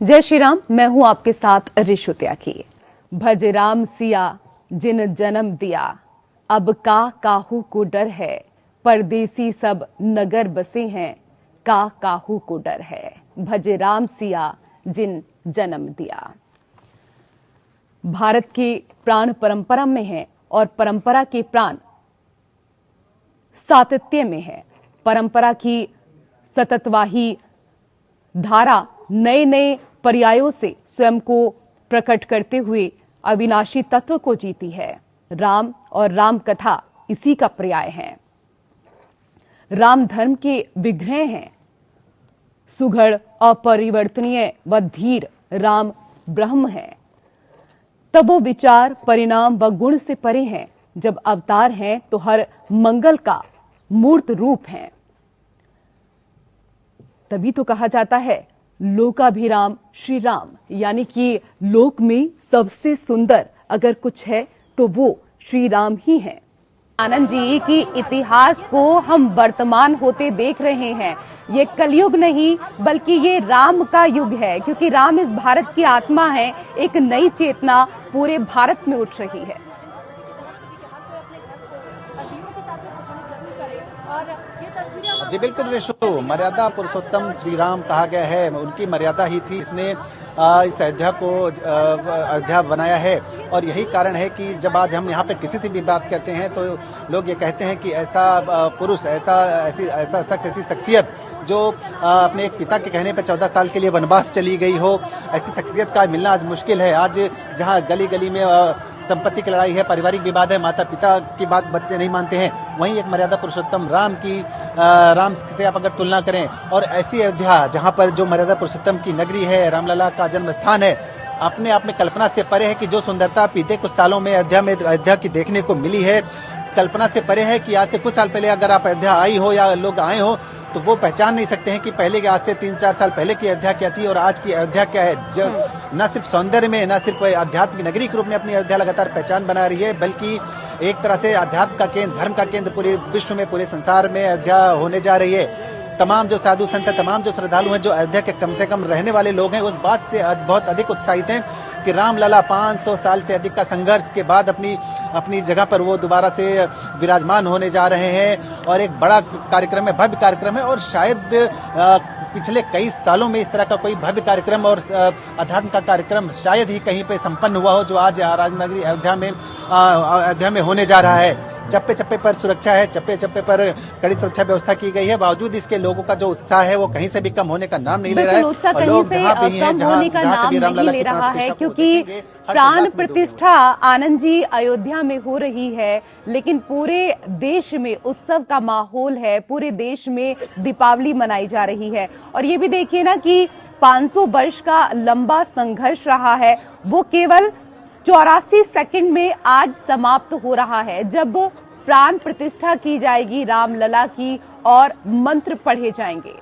जय श्री राम। मैं हूं आपके साथ रिशु त्यागी। भज राम सिया जिन जन्म दिया, अब काहू को डर है। परदेसी सब नगर बसे हैं, काहू को डर है। भज राम सिया जिन जन्म दिया। भारत के प्राण परंपरा में है और परंपरा के प्राण सातत्य में है। परंपरा की सततवाही धारा नए नए पर्यायों से स्वयं को प्रकट करते हुए अविनाशी तत्व को जीती है। राम और राम कथा इसी का पर्याय है। राम धर्म के विग्रह हैं। सुघड़, अपरिवर्तनीय व धीर राम ब्रह्म है। तब वो विचार, परिणाम व गुण से परे हैं। जब अवतार हैं तो हर मंगल का मूर्त रूप है। तभी तो कहा जाता है लोकाभिराम श्री राम, यानी कि लोक में सबसे सुंदर अगर कुछ है तो वो श्री राम ही है। आनंद जी की इतिहास को हम वर्तमान होते देख रहे हैं। ये कलयुग नहीं बल्कि ये राम का युग है, क्योंकि राम इस भारत की आत्मा है। एक नई चेतना पूरे भारत में उठ रही है। जी बिल्कुल रिशु, मर्यादा पुरुषोत्तम श्री राम कहा गया है। उनकी मर्यादा ही थी, इसने इस अयोध्या को अयोध्या बनाया है। और यही कारण है कि जब आज हम यहाँ पे किसी से भी बात करते हैं तो लोग ये कहते हैं कि ऐसा पुरुष, ऐसा शख्स, ऐसी शख्सियत जो अपने एक पिता के कहने पर 14 साल के लिए वनवास चली गई हो, ऐसी शख्सियत का मिलना आज मुश्किल है। आज जहाँ गली गली में संपत्ति की लड़ाई है, पारिवारिक विवाद है, माता पिता की बात बच्चे नहीं मानते हैं, वहीं एक मर्यादा पुरुषोत्तम राम से आप अगर तुलना करें और ऐसी अयोध्या जहाँ पर जो मर्यादा पुरुषोत्तम की नगरी है, रामलला का जन्म स्थान है, अपने आप में कल्पना से परे है कि जो सुंदरता बीते कुछ सालों में अयोध्या की देखने को मिली है, कल्पना से परे है कि आज से कुछ साल पहले अगर आप अयोध्या आई हो या लोग आए हो तो वो पहचान नहीं सकते हैं कि पहले के आज से 3-4 साल पहले की अयोध्या क्या थी और आज की अयोध्या क्या है। न सिर्फ सौंदर्य में, न सिर्फ आध्यात्म की नगरी के रूप में अपनी अयोध्या लगातार पहचान बना रही है, बल्कि एक तरह से आध्यात्म का केंद्र, धर्म का केंद्र पूरे विश्व में, पूरे संसार में अयोध्या होने जा रही है। तमाम जो साधु संत, तमाम जो श्रद्धालु हैं, जो अयोध्या के कम से कम रहने वाले लोग हैं, उस बात से बहुत अधिक उत्साहित हैं कि रामलला 500 साल से अधिक का संघर्ष के बाद अपनी जगह पर वो दोबारा से विराजमान होने जा रहे हैं। और एक बड़ा कार्यक्रम है, भव्य कार्यक्रम है। और शायद पिछले कई सालों में इस तरह का कोई भव्य कार्यक्रम और अध्यात्म का कार्यक्रम शायद ही कहीं पे संपन्न हुआ हो जो आज राजनगरी अयोध्या में होने जा रहा है। चप्पे चप्पे पर सुरक्षा है, चप्पे चप्पे पर कड़ी सुरक्षा व्यवस्था की गई है। बावजूद इसके लोगों का जो उत्साह है वो कहीं से भी कम होने का नाम नहीं ले रहा है। उत्साह कहीं से कम होने का नाम नहीं ले रहा है, क्योंकि प्राण प्रतिष्ठा आनंद जी अयोध्या में हो रही है, लेकिन पूरे देश में उत्सव का माहौल है। पूरे देश में दीपावली मनाई जा रही है। और ये भी देखिए ना कि 500 वर्ष का लंबा संघर्ष रहा है, वो केवल 84 सेकंड में आज समाप्त हो रहा है, जब प्राण प्रतिष्ठा की जाएगी रामलला की और मंत्र पढ़े जाएंगे।